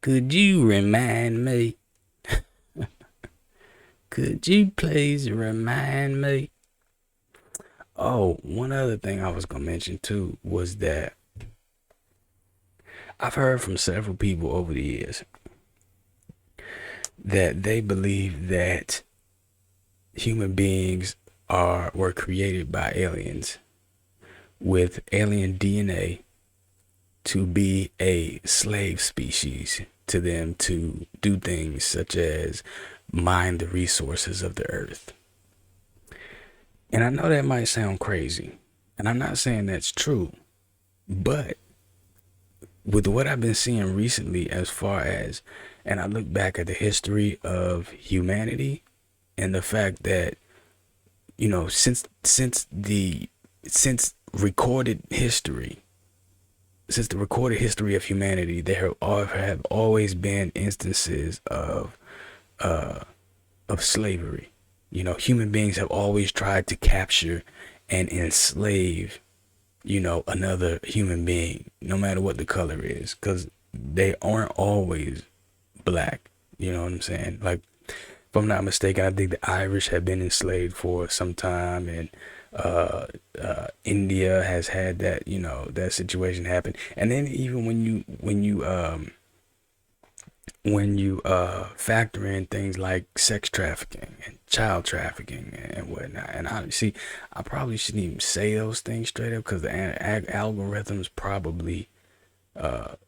Could you remind me? Could you please remind me? Oh, one other thing I was gonna mention too was that I've heard from several people over the years that they believe that human beings were created by aliens with alien DNA to be a slave species to them to do things such as mine the resources of the earth. And I know that might sound crazy, and I'm not saying that's true, but with what I've been seeing recently, as far as, and I look back at the history of humanity and the fact that, since recorded history, since the recorded history of humanity, there have always been instances uh, of slavery. Human beings have always tried to capture and enslave, another human being, no matter what the color is, because they aren't always black. You know what I'm saying? Like, if I'm not mistaken, I think the Irish have been enslaved for some time, and India has had that situation happen. And then even when you factor in things like sex trafficking and child trafficking and whatnot, and I probably shouldn't even say those things straight up because the algorithms probably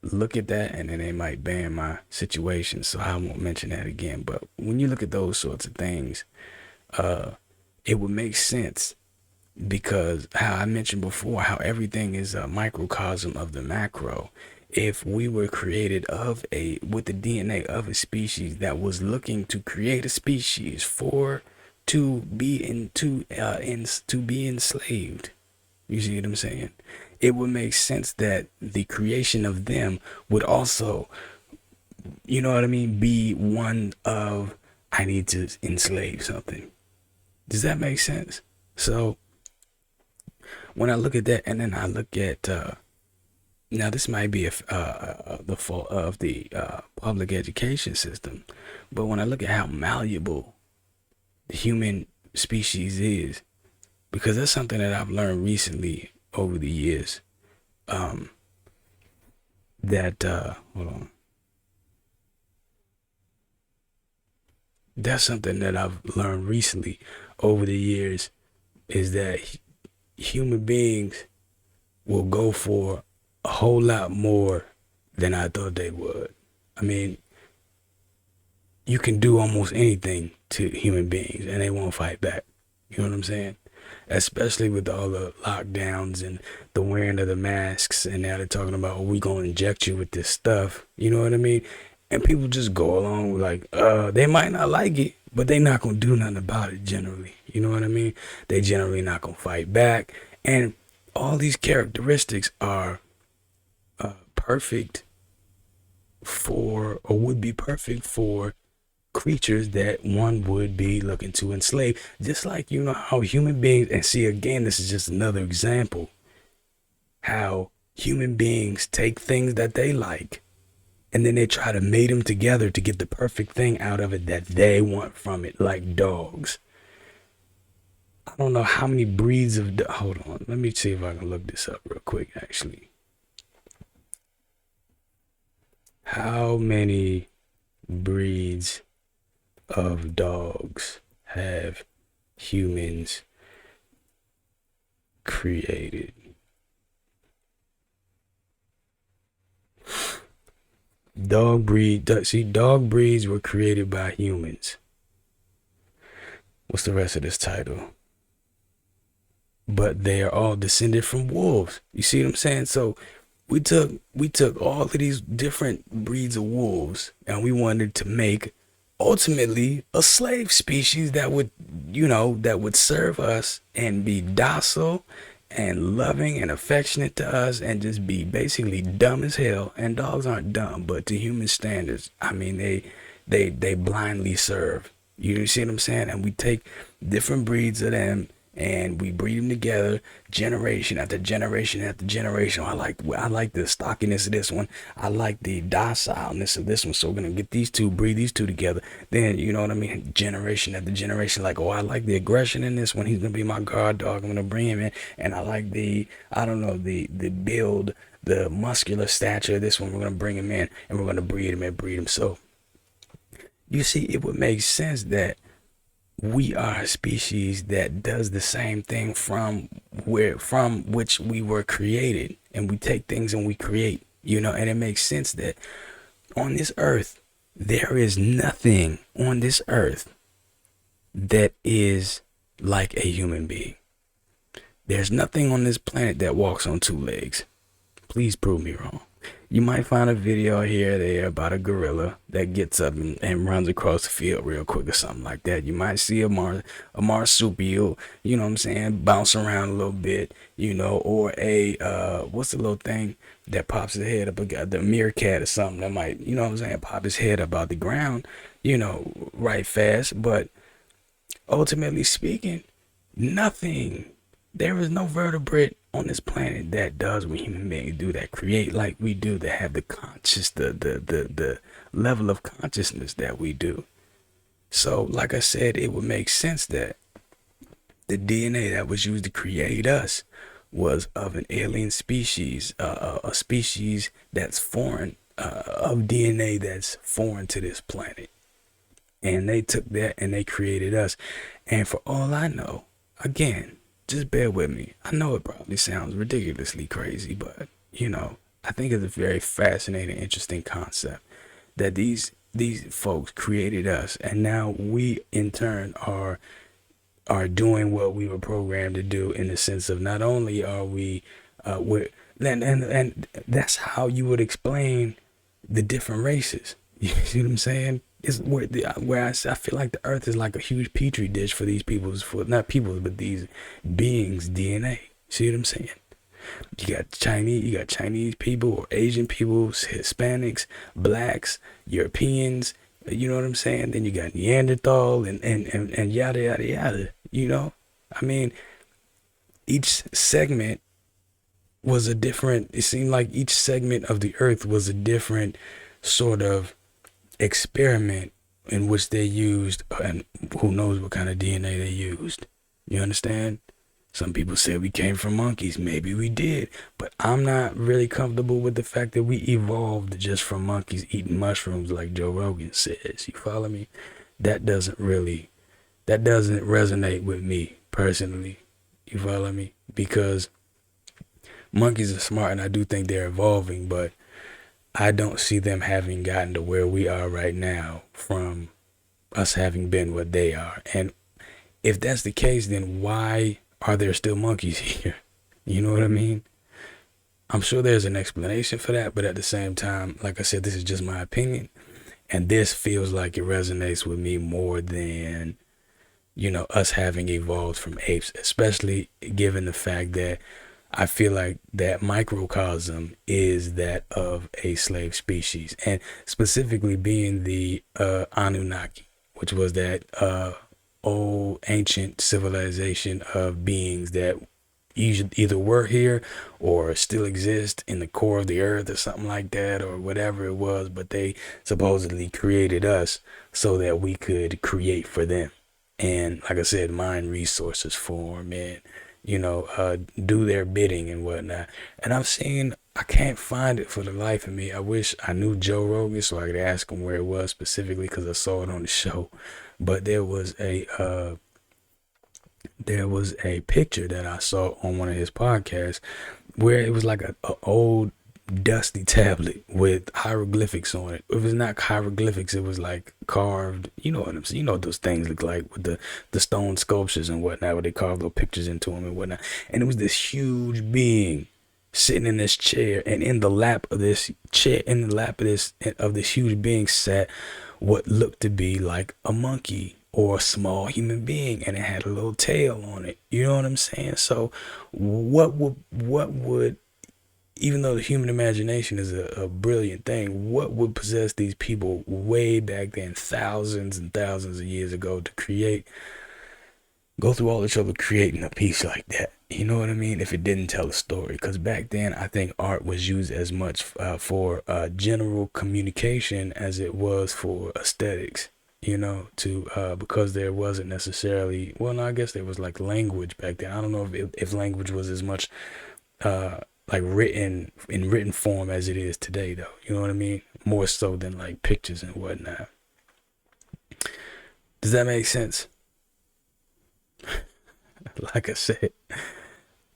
look at that and then they might ban my situation, so I won't mention that again. But when you look at those sorts of things, uh, it would make sense because how I mentioned before, how everything is a microcosm of the macro. If we were created with the DNA of a species that was looking to create a species for to be enslaved, you see what I'm saying? It would make sense that the creation of them would also, you know what I mean, be one of, I need to enslave something. Does that make sense? So when I look at that, and then I look at now this might be the fault of the public education system, but when I look at how malleable the human species is, because that's something that I've learned recently over the years, um, that hold on, that's something that I've learned recently over the years is that human beings will go for a whole lot more than I thought they would. I mean, you can do almost anything to human beings and they won't fight back. You know what I'm saying? Especially with all the lockdowns and the wearing of the masks, and now they're talking about, oh, we gonna inject you with this stuff. You know what I mean? And people just go along with like, they might not like it, but they not gonna do nothing about it generally. You know what I mean? They generally not gonna fight back. And all these characteristics are perfect for, or would be perfect for, creatures that one would be looking to enslave. Just like, how human beings, and see, again, this is just another example, how human beings take things that they like and then they try to mate them together to get the perfect thing out of it that they want from it, like dogs. I don't know how many breeds of hold on, let me see if I can look this up real quick. Actually, how many breeds of dogs have humans created? Dog breeds were created by humans. What's the rest of this title? But they are all descended from wolves. You see what I'm saying? So we took all of these different breeds of wolves and we wanted to make ultimately a slave species that would serve us and be docile and loving and affectionate to us and just be basically dumb as hell. And dogs aren't dumb, but to human standards, I mean, they blindly serve. You see what I'm saying? And we take different breeds of them and we breed them together, generation after generation after generation. I like the stockiness of this one. I like the docileness of this one. So we're gonna get these two, breed these two together. Then you know what I mean. Generation after generation. Like, oh, I like the aggression in this one. He's gonna be my guard dog. I'm gonna bring him in, and I like I don't know, the build, the muscular stature of this one. We're gonna bring him in, and we're gonna breed him and breed him. So you see, it would make sense that we are a species that does the same thing from which we were created, and we take things and we create, and it makes sense that on this earth there is nothing on this earth that is like a human being. There's nothing on this planet that walks on two legs. Please prove me wrong. You might find a video here or there about a gorilla that gets up and runs across the field real quick or something like that. You might see a marsupial, you know what I'm saying, bounce around a little bit, or what's the little thing that pops his head up, the meerkat or something that might, you know what I'm saying, pop his head up out the ground, right fast. But ultimately speaking, nothing. There is no vertebrate on this planet that does what human beings do, that create like we do, that have the level of consciousness that we do. So, like I said, it would make sense that the DNA that was used to create us was of an alien species, a species that's foreign, of DNA that's foreign to this planet. And they took that and they created us. And for all I know, again, just bear with me. I know it probably sounds ridiculously crazy, but I think it's a very fascinating, interesting concept that these folks created us, and now we in turn are doing what we were programmed to do, in the sense of not only are we and that's how you would explain the different races. You see what I'm saying? Is where I feel like the earth is like a huge petri dish for these not people's, but these beings' DNA. See what I'm saying? You got Chinese people, or Asian people, Hispanics, blacks, Europeans, you know what I'm saying? Then you got Neanderthal and yada yada yada, I mean, each segment was a different, it seemed like each segment of the earth was a different sort of experiment in which they used, and who knows what kind of DNA they used. You understand? Some people say we came from monkeys. Maybe we did, but I'm not really comfortable with the fact that we evolved just from monkeys eating mushrooms like Joe Rogan says. You follow me? That doesn't resonate with me personally. You follow me? Because monkeys are smart, and I do think they're evolving, but I don't see them having gotten to where we are right now from us having been what they are. And if that's the case, then why are there still monkeys here? You know what I mean? I'm sure there's an explanation for that, but at the same time, like I said, this is just my opinion. And this feels like it resonates with me more than, us having evolved from apes, especially given the fact that I feel like that microcosm is that of a slave species, and specifically being the Annunaki, which was that old ancient civilization of beings that either were here or still exist in the core of the earth or something like that, or whatever it was, but they supposedly created us so that we could create for them. And like I said, mine resources for them, and do their bidding and whatnot. And I can't find it for the life of me. I wish I knew Joe Rogan so I could ask him where it was specifically, because I saw it on the show. But there was a picture that I saw on one of his podcasts where it was like a old dusty tablet with hieroglyphics on it. If it's not hieroglyphics, it was like carved, you know what I'm saying? You know what those things look like with the stone sculptures and whatnot, where they carve little pictures into them and whatnot. And it was this huge being sitting in this chair, and in the lap of this huge being sat what looked to be like a monkey or a small human being, and it had a little tail on it. You know what I'm saying? So what would even though the human imagination is a brilliant thing, what would possess these people way back then, thousands and thousands of years ago, to create go through all the trouble creating a piece like that. You know what I mean? If it didn't tell a story, because back then I think art was used as much for general communication as it was for aesthetics. You know, to because there wasn't necessarily, well, no, I guess there was like language back then. I don't know if language was as much uh like written in written form as it is today, though. You know what I mean? More so than like pictures and whatnot. Does that make sense? Like I said,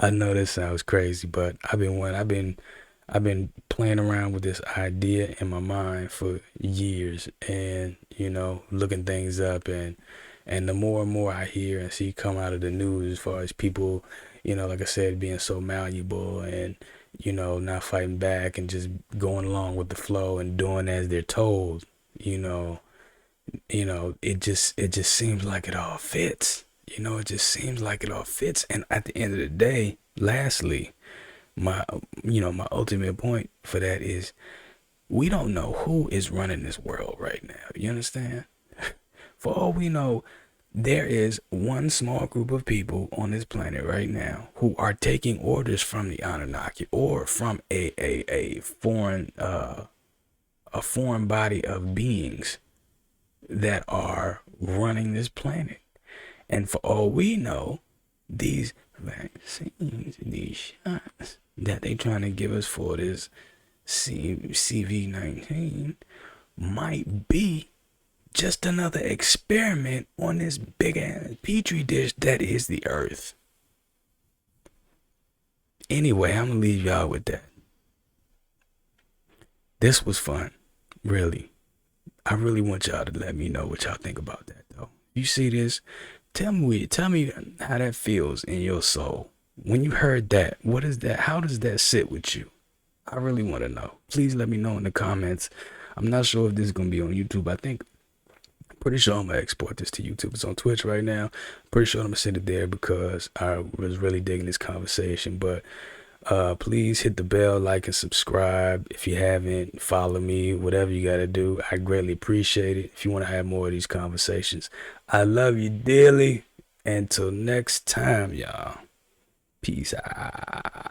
I know this sounds crazy, but I've been playing around with this idea in my mind for years, and looking things up, and the more and more I hear and see come out of the news as far as people, like I said, being so malleable and not fighting back and just going along with the flow and doing as they're told, you know, it just seems like it all fits. It just seems like it all fits. And at the end of the day, lastly, my my ultimate point for that is we don't know who is running this world right now. You understand? For all we know, there is one small group of people on this planet right now who are taking orders from the Anunnaki or from a foreign body of beings that are running this planet. And for all we know, these vaccines, these shots that they trying to give us for this CV-19 might be just another experiment on this big ass petri dish that is the earth. Anyway, I'm gonna leave y'all with that. This was fun, really. I really want y'all to let me know what y'all think about that, though. You see this? Tell me how that feels in your soul. When you heard that, what is that? How does that sit with you? I really want to know. Please let me know in the comments. I'm not sure if this is gonna be on YouTube. Pretty sure I'm gonna export this to YouTube. It's on Twitch right now. Pretty sure I'm gonna send it there because I was really digging this conversation. But please hit the bell, like, and subscribe if you haven't. Follow me, whatever you gotta do. I greatly appreciate it. If you want to have more of these conversations, I love you dearly. Until next time, y'all. Peace out.